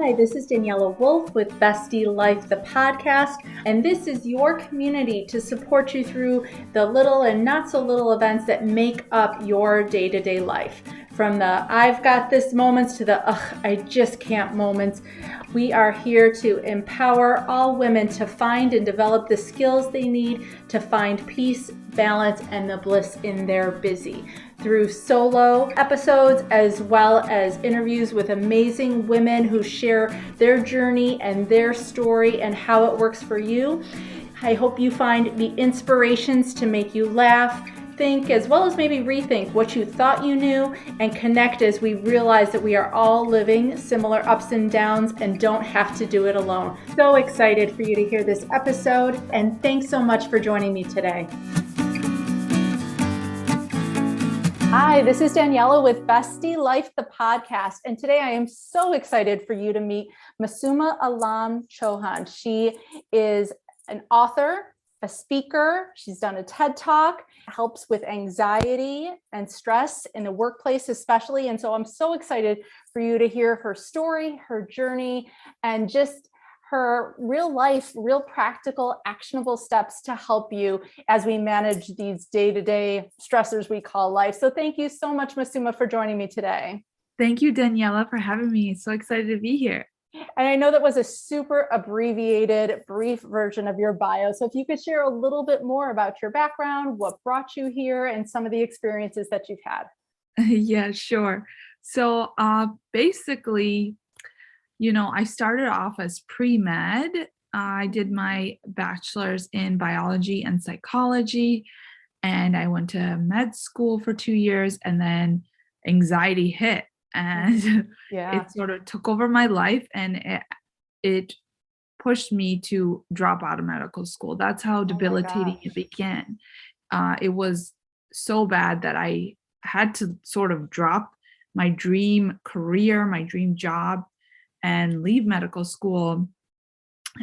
Hi, this is Daniela Wolf with Bestie Life, the podcast, and this is your community to support you through the little and not so little events that make up your day-to-day life. From the I've got this moments to the I just can't moments. We are here to empower all women to find and develop the skills they need to find peace, balance, and the bliss in their busy. Through solo episodes as well as interviews with amazing women who share their journey and their story and how it works for you. I hope you find the inspirations to make you laugh, think, as well as maybe rethink what you thought you knew, and connect as we realize that we are all living similar ups and downs and don't have to do it alone. So excited for you to hear this episode, and thanks so much for joining me today. Hi, this is Daniela with Bestie Life, the podcast. And today I am so excited for you to meet Massoma alum Chohan. She is an author, a speaker. She's done a TED Talk, helps with anxiety and stress in the workplace especially. And so I'm so excited for you to hear her story, her journey, and just her real life, real practical, actionable steps to help you as we manage these day-to-day stressors we call life. So thank you so much, Massoma, for joining me today. Thank you, Daniela, for having me. So excited to be here. And I know that was a super abbreviated, brief version of your bio. So if you could share a little bit more about your background, what brought you here, and some of the experiences that you've had. Yeah, sure. So basically, I started off as pre-med. I did my bachelor's in biology and psychology, and I went to med school for 2 years, and then anxiety hit, and it sort of took over my life, and it pushed me to drop out of medical school. That's how debilitating it began. It was so bad that I had to sort of drop my dream career, my dream job, and leave medical school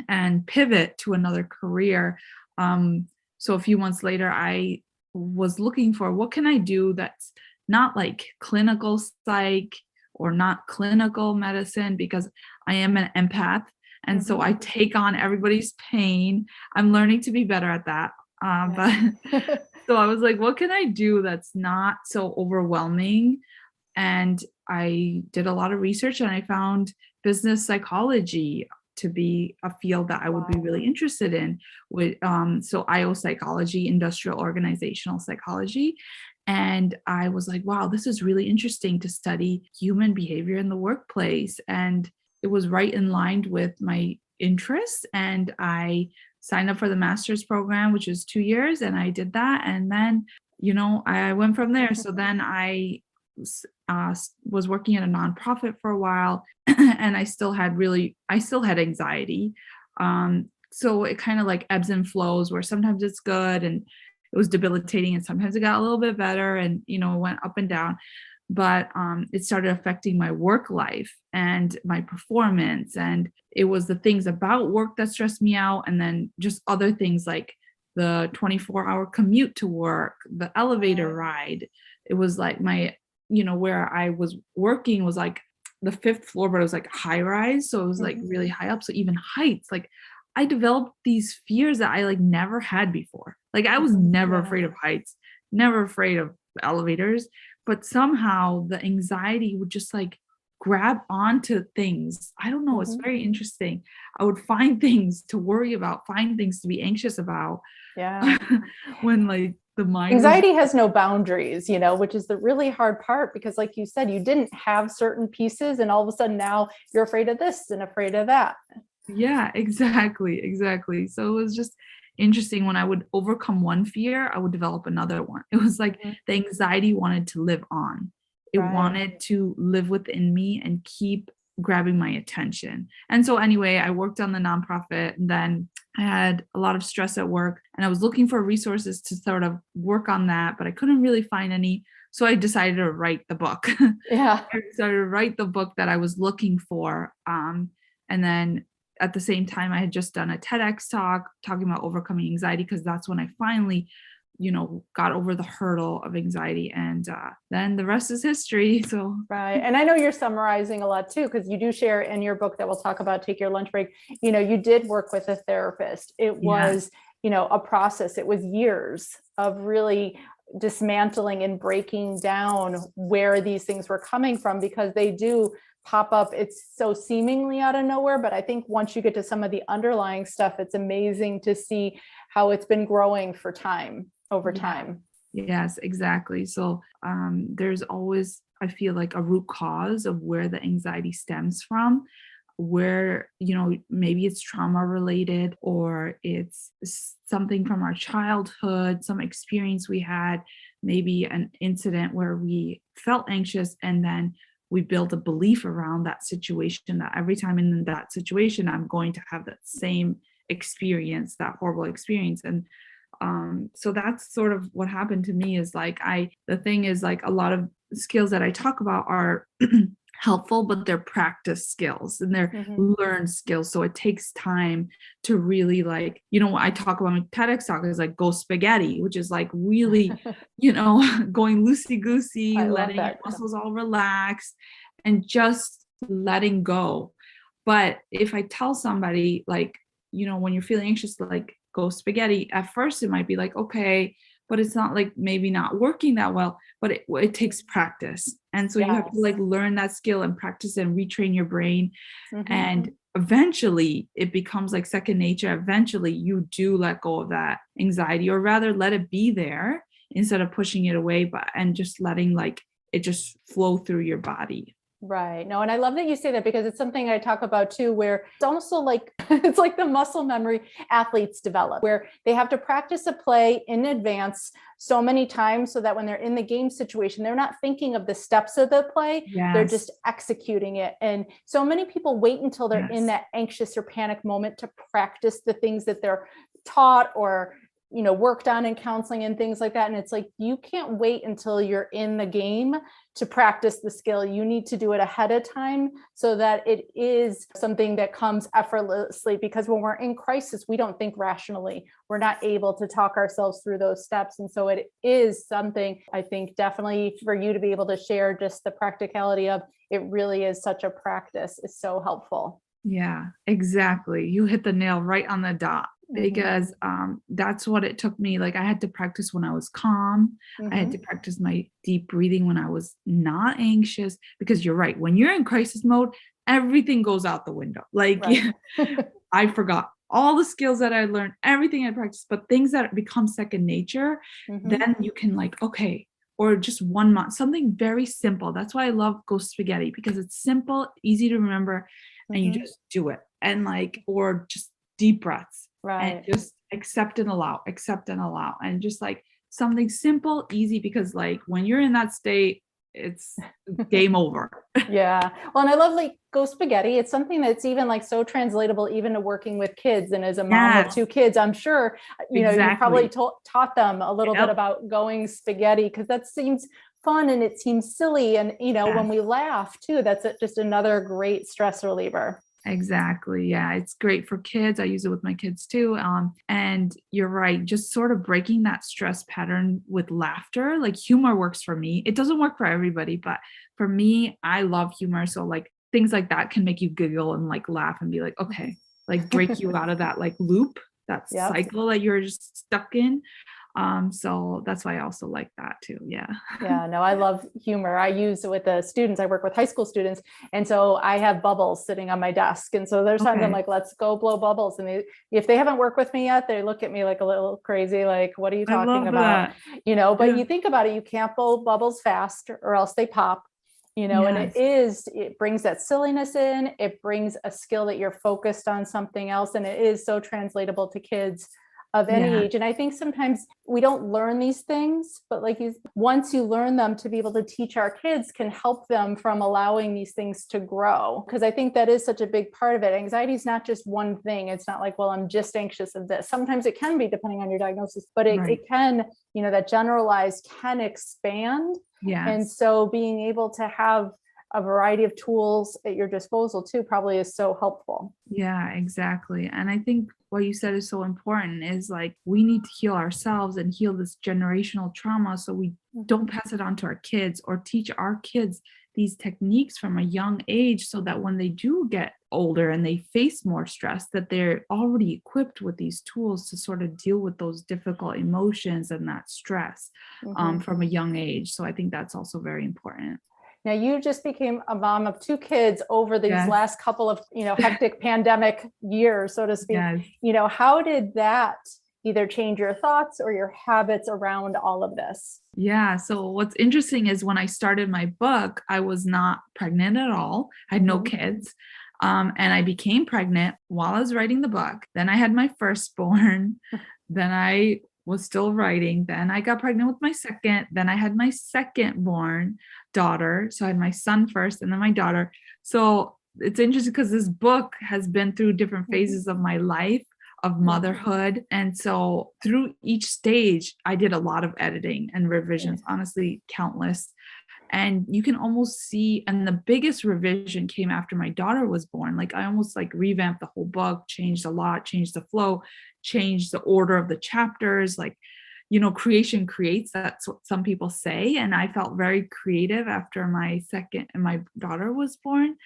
and pivot to another career. So a few months later, I was looking for what can I do that's not like clinical psych or not clinical medicine, because I am an empath. And so I take on everybody's pain. I'm learning to be better at that. But so I was like, what can I do that's not so overwhelming? And I did a lot of research, and I found business psychology to be a field that I would be really interested in. With so IO psychology, industrial organizational psychology. And I was like, wow, this is really interesting to study human behavior in the workplace. And it was right in line with my interests. And I signed up for the master's program, which is 2 years. And I did that. And then, I went from there. So then I was working at a nonprofit for a while, and I still had anxiety. So it kind of like ebbs and flows, where sometimes it's good and it was debilitating, and sometimes it got a little bit better, and it went up and down. But it started affecting my work life and my performance, and it was the things about work that stressed me out, and then just other things like the 24-hour commute to work, the elevator ride. It was like where I was working was like the 5th floor, but it was like high rise. So it was like really high up. So even heights, like I developed these fears that I like never had before. Like I was never afraid of heights, never afraid of elevators, but somehow the anxiety would just like grab onto things. I don't know. It's very interesting. I would find things to worry about, find things to be anxious about. Yeah. When like the mind anxiety has no boundaries, which is the really hard part, because like you said, you didn't have certain pieces, and all of a sudden now you're afraid of this and afraid of that. Yeah, exactly. So it was just interesting. When I would overcome one fear, I would develop another one. It was like the anxiety wanted to live on. It wanted to live within me and keep grabbing my attention. And so anyway, I worked on the nonprofit, and then I had a lot of stress at work, and I was looking for resources to sort of work on that, but I couldn't really find any. So I decided to write the book. Yeah. I decided to write the book that I was looking for. And then at the same time, I had just done a TEDx talk talking about overcoming anxiety, because that's when I finally got over the hurdle of anxiety, and then the rest is history. So right. And I know you're summarizing a lot too, because you do share in your book that we'll talk about, Take Your Lunch Break. You did work with a therapist. It was, a process. It was years of really dismantling and breaking down where these things were coming from, because they do pop up. It's so seemingly out of nowhere, but I think once you get to some of the underlying stuff, it's amazing to see how it's been growing over time. Yes, exactly. So there's always, I feel like, a root cause of where the anxiety stems from, where, maybe it's trauma related, or it's something from our childhood, some experience we had, maybe an incident where we felt anxious, and then we built a belief around that situation, that every time in that situation, I'm going to have that same experience, that horrible experience. And so that's sort of what happened to me. Is like, the thing is, like, a lot of skills that I talk about are helpful, but they're practice skills and they're learned skills. So it takes time to really, like, I talk about my TEDx talk is like go spaghetti, which is like really, going loosey goosey, letting your muscles all relax and just letting go. But if I tell somebody, like, when you're feeling anxious, like, go spaghetti, at first it might be like, okay, but it's not, like, maybe not working that well, but it takes practice. And so you have to, like, learn that skill and practice and retrain your brain. And eventually it becomes like second nature. Eventually you do let go of that anxiety, or rather let it be there instead of pushing it away, and just letting, like, it just flow through your body. Right. No, and I love that you say that, because it's something I talk about too, where it's also like, it's like the muscle memory athletes develop, where they have to practice a play in advance so many times so that when they're in the game situation, they're not thinking of the steps of the play. They're just executing it. And so many people wait until they're in that anxious or panic moment to practice the things that they're taught or worked on in counseling and things like that. And it's like, you can't wait until you're in the game to practice the skill. You need to do it ahead of time so that it is something that comes effortlessly, because when we're in crisis, we don't think rationally. We're not able to talk ourselves through those steps. And so it is something, I think, definitely for you to be able to share just the practicality of it really is such a practice is so helpful. Yeah, exactly. You hit the nail right on the dot. Because that's what it took me. Like, I had to practice when I was calm. I had to practice my deep breathing when I was not anxious, because you're right. When you're in crisis mode, everything goes out the window. Like, I forgot all the skills that I learned, everything I practiced, but things that become second nature, then you can, like, okay, or just 1 month, something very simple. That's why I love Go Spaghetti, because it's simple, easy to remember, and you just do it. And, like, or just deep breaths. And just accept and allow, and just, like, something simple, easy, because, like, when you're in that state, it's game over. Yeah. Well, and I love, like, Go Spaghetti. It's something that's even, like, so translatable even to working with kids. And as a mom of 2 kids, I'm sure, you probably taught them a little bit about going spaghetti, because that seems fun and it seems silly. And, when we laugh too, that's just another great stress reliever. Exactly. Yeah, it's great for kids. I use it with my kids too. And you're right, just sort of breaking that stress pattern with laughter. Like, humor works for me. It doesn't work for everybody, but for me, I love humor. So, like, things like that can make you giggle and, like, laugh and be like, okay, like, break you out of that, like, loop, that cycle that you're just stuck in. So that's why I also like that too. Yeah. Yeah, no, I love humor. I use it with the students. I work with high school students. And so I have bubbles sitting on my desk. And so there's times I'm like, let's go blow bubbles. And if they haven't worked with me yet, they look at me like a little crazy, like, what are you talking about? But you think about it, you can't blow bubbles fast or else they pop. And it brings that silliness in, it brings a skill that you're focused on something else. And it is so translatable to kids of any age. And I think sometimes we don't learn these things, but once you learn them, to be able to teach our kids can help them from allowing these things to grow. Because I think that is such a big part of it. Anxiety is not just one thing. It's not like, well, I'm just anxious of this. Sometimes it can be, depending on your diagnosis, but it can, that generalized can expand. And so being able to have a variety of tools at your disposal too probably is so helpful. Yeah, exactly. And I think what you said is so important is like we need to heal ourselves and heal this generational trauma so we don't pass it on to our kids or teach our kids these techniques from a young age so that when they do get older and they face more stress that they're already equipped with these tools to sort of deal with those difficult emotions and that stress from a young age. So I think that's also very important. Now, you just became a mom of 2 kids over these Yes. last couple of, hectic pandemic years, so to speak. Yes. How did that either change your thoughts or your habits around all of this? Yeah. So what's interesting is when I started my book, I was not pregnant at all. I had no kids. And I became pregnant while I was writing the book. Then I had my firstborn. Then I was still writing. Then I got pregnant with my second. Then I had my second born daughter. So I had my son first and then my daughter. So it's interesting because this book has been through different phases of my life of motherhood. And so through each stage, I did a lot of editing and revisions, honestly, countless. And you can almost see, and the biggest revision came after my daughter was born. Like I almost like revamped the whole book, changed a lot, changed the flow, changed the order of the chapters. Like, creation creates, that's what some people say. And I felt very creative after my second and my daughter was born.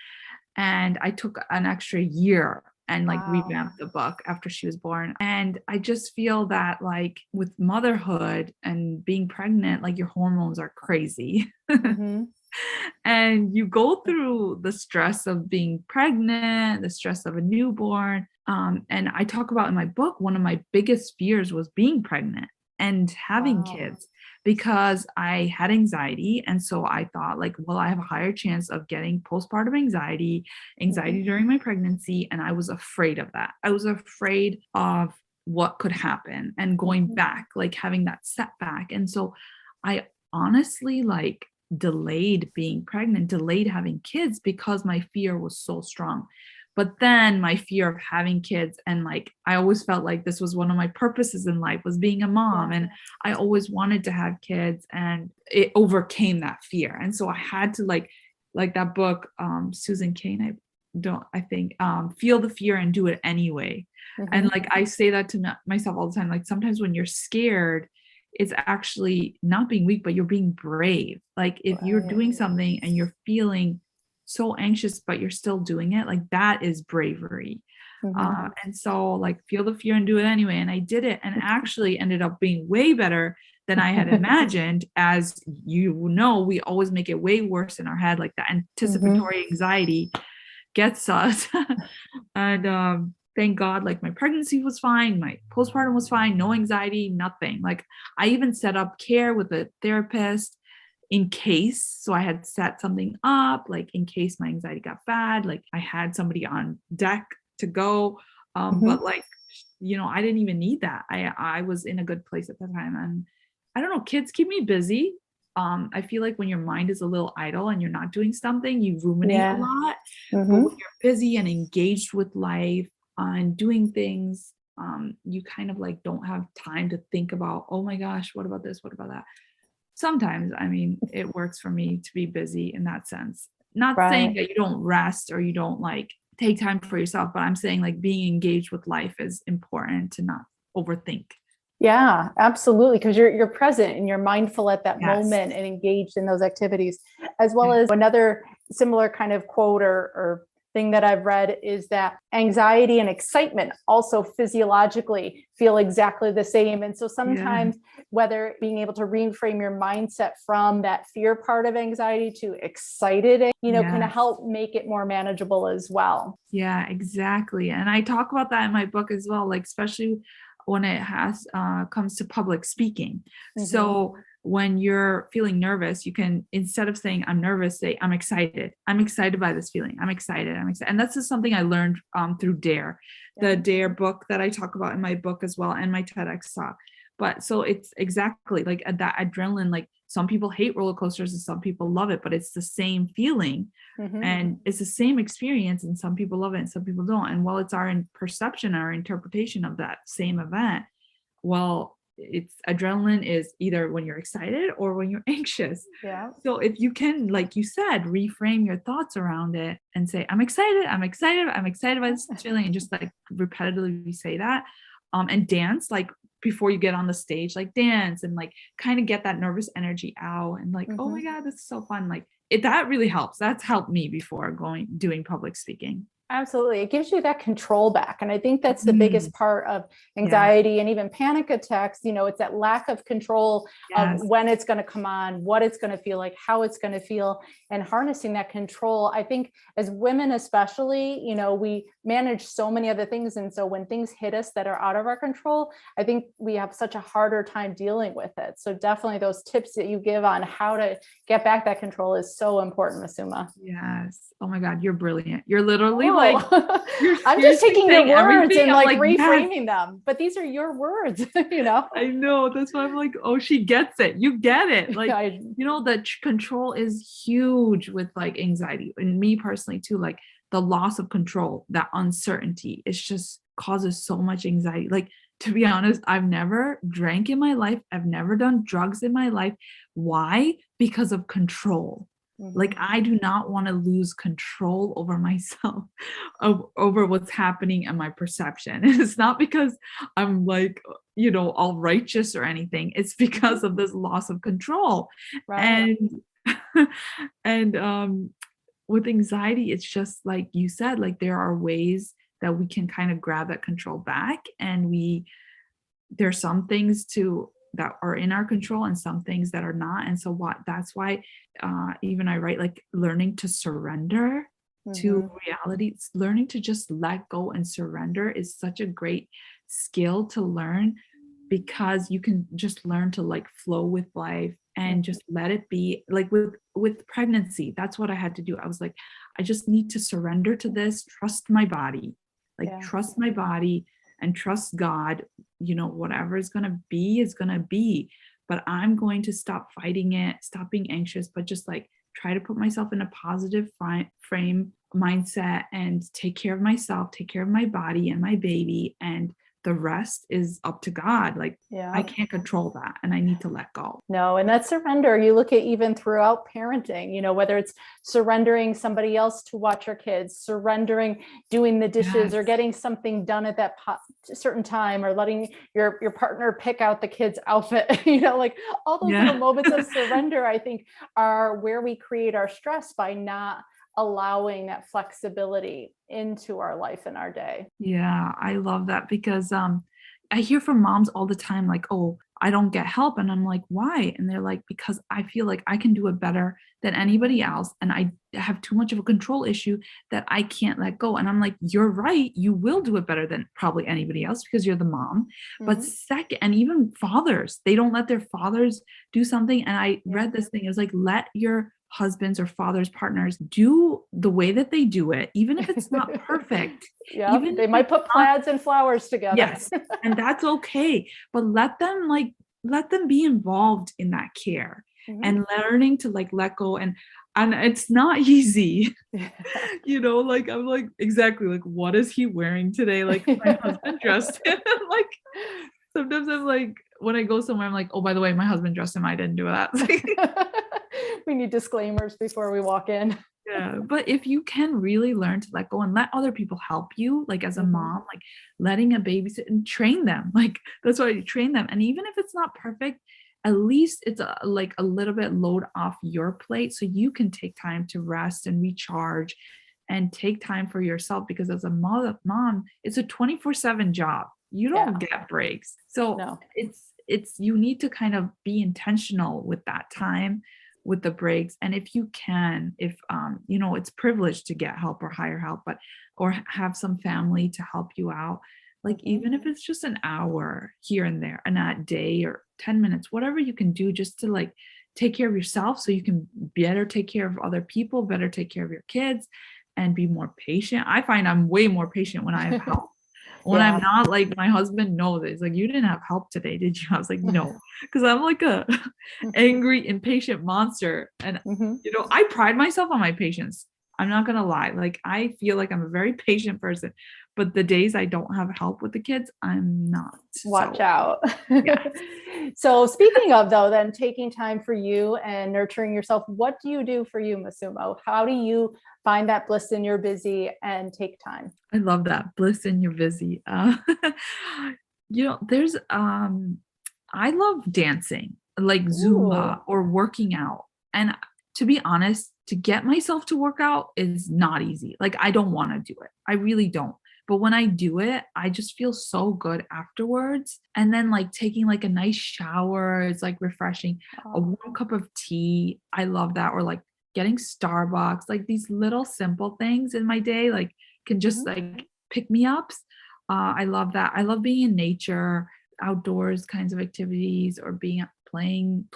And I took an extra year and like revamped the book after she was born. And I just feel that like with motherhood and being pregnant, like your hormones are crazy. And you go through the stress of being pregnant, the stress of a newborn. And I talk about in my book, one of my biggest fears was being pregnant and having kids because I had anxiety. And so I thought like, well, I have a higher chance of getting postpartum anxiety during my pregnancy. And I was afraid of that. I was afraid of what could happen and going back, like having that setback. And so I honestly like delayed being pregnant, delayed having kids because my fear was so strong. But then my fear of having kids and like, I always felt like this was one of my purposes in life was being a mom. And I always wanted to have kids and it overcame that fear. And so I had to like that book, Susan Cain, feel the fear and do it anyway. And like, I say that to myself all the time. Like sometimes when you're scared, it's actually not being weak, but you're being brave. Like if you're doing something and you're feeling so anxious, but you're still doing it, like that is bravery. And so like feel the fear and do it anyway. And I did it and actually ended up being way better than I had imagined. As you know, we always make it way worse in our head. Like the anticipatory anxiety gets us. And thank God, like my pregnancy was fine. My postpartum was fine. No anxiety, nothing. Like I even set up care with a therapist in case. So I had set something up, like in case my anxiety got bad, like I had somebody on deck to go. But like, I didn't even need that. I was in a good place at the time. And I don't know, kids keep me busy. I feel like when your mind is a little idle and you're not doing something, you ruminate a lot. But when you're busy and engaged with life and doing things, you kind of like don't have time to think about, oh my gosh, what about this? What about that? Sometimes, I mean, it works for me to be busy in that sense. Not saying that you don't rest or you don't like take time for yourself, but I'm saying like being engaged with life is important to not overthink. Yeah, absolutely. Because you're present and you're mindful at that moment and engaged in those activities. As well as another similar kind of quote or thing that I've read is that anxiety and excitement also physiologically feel exactly the same. And so sometimes whether being able to reframe your mindset from that fear part of anxiety to excited, can help make it more manageable as well. Yeah, exactly. And I talk about that in my book as well, like especially when it comes to public speaking. So when you're feeling nervous, you can, instead of saying I'm nervous, say I'm excited. I'm excited by this feeling. I'm excited. And that's just something I learned through DARE, the DARE book that I talk about in my book as well, and my TEDx talk. But so it's exactly like that adrenaline, like some people hate roller coasters and some people love it, but it's the same feeling and it's the same experience. And some people love it and some people don't. And while it's our perception, our interpretation of that same event, well, it's adrenaline is either when you're excited or when you're anxious. Yeah. So if you can, like you said, reframe your thoughts around it and say, I'm excited, I'm excited, I'm excited by this feeling, and just like repetitively say that, and dance, like before you get on the stage, like dance and like kind of get that nervous energy out and like, oh my God, this is so fun. Like that really helps. That's helped me before doing public speaking. Absolutely. It gives you that control back. And I think that's the biggest part of anxiety and even panic attacks. It's that lack of control of when it's going to come on, what it's going to feel like, how it's going to feel, and harnessing that control. I think as women, especially, we manage so many other things. And so when things hit us that are out of our control, I think we have such a harder time dealing with it. So definitely those tips that you give on how to get back that control is so important, Masssoma. Yes. Oh my God, you're brilliant. You're literally like, I'm just taking your words and like reframing yes. them, but these are your words, I know. That's why I'm like, oh, she gets it. You get it. Like, the control is huge with like anxiety, and me personally too, like the loss of control, that uncertainty, it just causes so much anxiety. Like, to be honest, I've never drank in my life. I've never done drugs in my life. Why? Because of control. Like, I do not want to lose control over myself, over what's happening and my perception. And it's not because I'm like, all righteous or anything. It's because of this loss of control. Right. And with anxiety, it's just like you said, like there are ways that we can kind of grab that control back, and there's some things that are in our control and some things that are not. And so that's why even I write, like, learning to surrender to reality. It's learning to just let go and surrender is such a great skill to learn, because you can just learn to like flow with life and just let it be. Like with pregnancy, that's what I had to do. I was like, I just need to surrender to this, trust my body, trust my body and trust God. Whatever is going to be is going to be, but I'm going to stop fighting it, stop being anxious, but just like try to put myself in a positive frame mindset and take care of myself, take care of my body and my baby, and the rest is up to God. Like, I can't control that, and I need to let go. No, and that surrender, you look at even throughout parenting, whether it's surrendering somebody else to watch our kids, surrendering doing the dishes or getting something done at that certain time, or letting your partner pick out the kid's outfit, like all those little moments of surrender, I think, are where we create our stress by not allowing that flexibility into our life and our day. Yeah, I love that, because I hear from moms all the time, like, oh, I don't get help. And I'm like, why? And they're like, because I feel like I can do it better than anybody else, and I have too much of a control issue that I can't let go. And I'm like, you're right, you will do it better than probably anybody else because you're the mom. But second, and even fathers, they don't let their fathers do something. And I read this thing, it was like, let your husbands or fathers, partners do the way that they do it, even if it's not perfect. Even they might put plaids and flowers together. Yes, and that's okay. But let them be involved in that care and learning to like let go. And it's not easy. Like I'm like, exactly, like, what is he wearing today? Like, my husband dressed him. Like, sometimes I'm like, when I go somewhere, I'm like, oh, by the way, my husband dressed him. I didn't do that. We need disclaimers before we walk in. Yeah, but if you can really learn to let go and let other people help you, like as a mom, like letting a babysit and train them, like that's why you train them. And even if it's not perfect, at least it's like a little bit load off your plate, so you can take time to rest and recharge and take time for yourself. Because as a mom, it's a 24/7 job. You don't get breaks. So it's you need to kind of be intentional with that time, with the breaks. And if you can, if it's privileged to get help or hire help, or have some family to help you out, like even if it's just an hour here and there, and that day, or 10 minutes, whatever you can do, just to like take care of yourself, so you can better take care of other people, better take care of your kids, and be more patient. I find I'm way more patient when I have help. When I'm not, like, my husband knows it. He's like, you didn't have help today, did you? I was like, no, because I'm like a angry, impatient monster. And, I pride myself on my patience. I'm not gonna lie. Like I feel like I'm a very patient person, but the days I don't have help with the kids, I'm not. Watch So out. yeah. So speaking of though, then taking time for you and nurturing yourself, what do you do for you, Massumo? How do you find that bliss in your busy and take time? I love that. Bliss in your busy. There's I love dancing, like Ooh. Zumba or working out. And to be honest, to get myself to work out is not easy. Like I don't want to do it. I really don't. But when I do it, I just feel so good afterwards. And then like taking like a nice shower, it's like refreshing. A Oh. warm cup of tea, I love that. Or like getting Starbucks, like these little simple things in my day, like can just Mhm. like pick me ups. I love that. I love being in nature, outdoors kinds of activities, or being playing,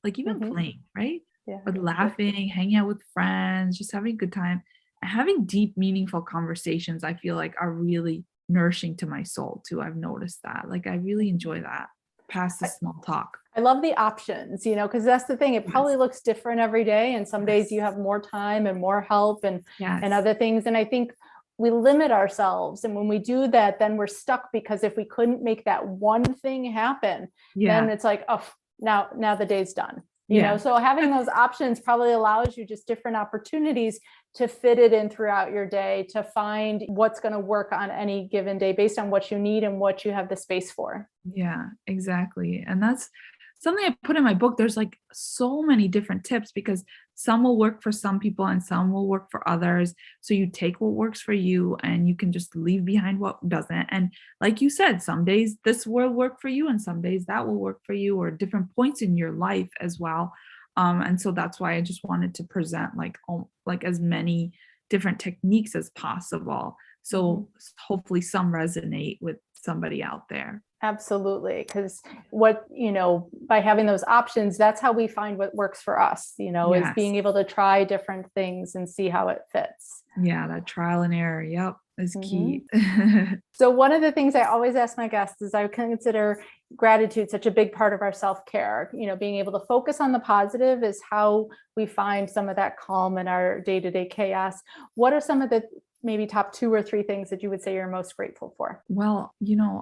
like even Mhm. playing, right? Yeah. Or laughing, hanging out with friends, just having a good time. Having deep, meaningful conversations, I feel like are really nourishing to my soul too. I've noticed that. Like I really enjoy that past the I, small talk. I love the options, because that's the thing. It Yes. probably looks different every day. And some days you Yes. have more time and more help and Yes. other things. And I think we limit ourselves. And when we do that, then we're stuck because if we couldn't make that one thing happen, then Yeah. it's like, oh, now the day's done. Yeah. So having those options probably allows you just different opportunities to fit it in throughout your day, to find what's going to work on any given day based on what you need and what you have the space for. Yeah, exactly. And that's something I put in my book. There's like so many different tips because some will work for some people and some will work for others. So you take what works for you and you can just leave behind what doesn't. And like you said, some days this will work for you and some days that will work for you, or different points in your life as well. And so that's why I just wanted to present like as many different techniques as possible. Mhm. So hopefully some resonate with somebody out there. Absolutely. Because by having those options, that's how we find what works for us, is Yes. being able to try different things and see how it fits. Yeah, that trial and error, yep, is Mhm. key. So, one of the things I always ask my guests is I consider gratitude such a big part of our self care. Being able to focus on the positive is how we find some of that calm in our day to day chaos. What are some of the maybe top two or three things that you would say you're most grateful for? Well,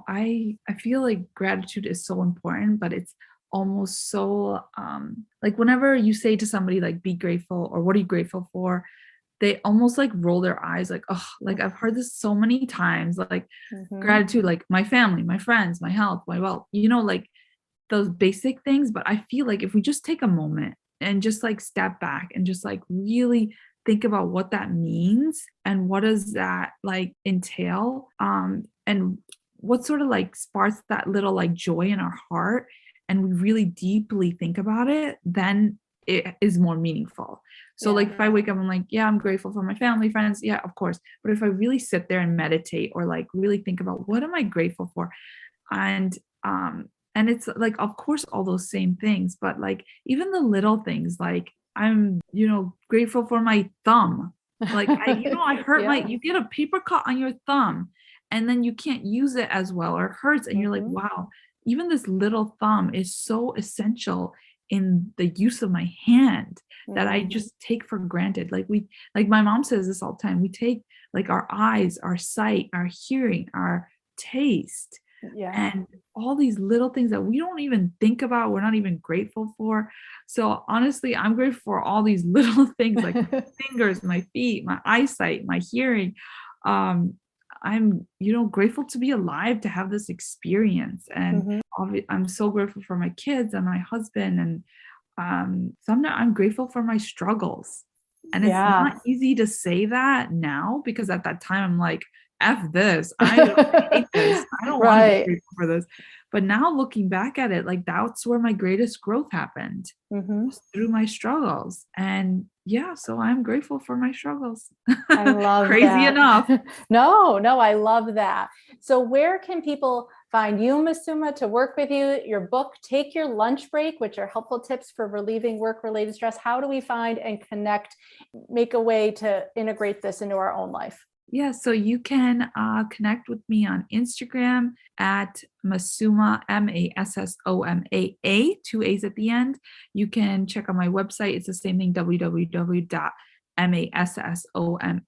I feel like gratitude is so important, but it's almost so, like, whenever you say to somebody, like, "Be grateful," or "What are you grateful for?" They almost, like, roll their eyes, like, oh, like, I've heard this so many times, like, Mhm. gratitude, like, my family, my friends, my health, my wealth, like, those basic things. But I feel like if we just take a moment and just like step back and just like really think about what that means and what does that like entail, and what sort of like sparks that little like joy in our heart, and we really deeply think about it, then it is more meaningful. So like Yeah. if I wake up, I'm like, yeah, I'm grateful for my family, friends, yeah, of course. But if I really sit there and meditate or like really think about what am I grateful for, and and it's like of course all those same things, but like even the little things, like I'm grateful for my thumb. Like I hurt my Yeah. you get a paper cut on your thumb and then you can't use it as well, or it hurts, and you're like, Mhm. wow, even this little thumb is so essential in the use of my hand that I Mhm. just take for granted. Like my mom says this all the time, we take like our eyes, our sight, our hearing, our taste, Yeah. and all these little things that we don't even think about, we're not even grateful for. So honestly, I'm grateful for all these little things like my fingers, my feet, my eyesight, my hearing. Um, I'm, grateful to be alive to have this experience. And Mhm. I'm so grateful for my kids and my husband. And sometimes I'm grateful for my struggles. And it's not Yeah. easy to say that now because at that time I'm like, F this. I hate this. I don't want to be Right. grateful for this. But now looking back at it, like that's where my greatest growth happened, Mhm. was through my struggles. And yeah, so I'm grateful for my struggles. I love Crazy that. enough. No, I love that. So where can people find you, Masuma, to work with you, your book, Take Your Lunch Break, which are helpful tips for relieving work-related stress? How do we find and connect, make a way to integrate this into our own life? Yeah, so you can connect with me on Instagram at Massoma, Massomaa, two A's at the end. You can check out my website. It's the same thing, www.masssoma.com. Massoma.com.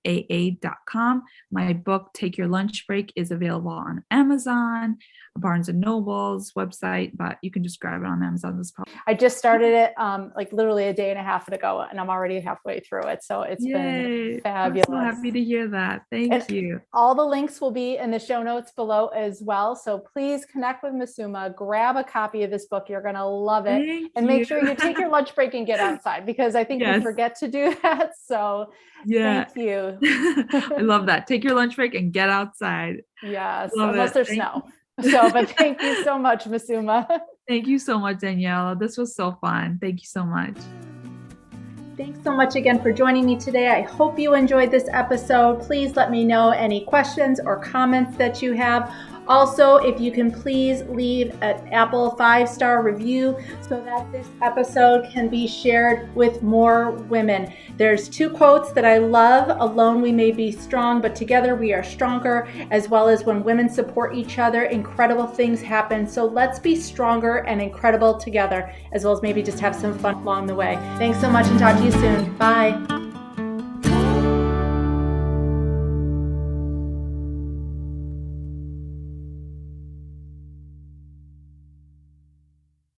My book, Take Your Lunch Break, is available on Amazon, Barnes and Noble's website, but you can just grab it on Amazon. I just started it like literally a day and a half ago, and I'm already halfway through it. So it's been fabulous. I'm so happy to hear that. Thank you. All the links will be in the show notes below as well. So please connect with Massoma, grab a copy of this book. You're going to love it. Make sure you take your lunch break and get outside, because I think we forget to do that. So thank you. I love that. Take your lunch break and get outside. Yes, unless there's snow. But thank you so much, Massoma. Thank you so much, Daniela. This was so fun. Thank you so much. Thanks so much again for joining me today. I hope you enjoyed this episode. Please let me know any questions or comments that you have. Also, if you can please leave an Apple 5-star review so that this episode can be shared with more women. There's 2 quotes that I love. Alone we may be strong, but together we are stronger, as well as when women support each other, incredible things happen. So let's be stronger and incredible together, as well as maybe just have some fun along the way. Thanks so much, and talk to you soon. Bye.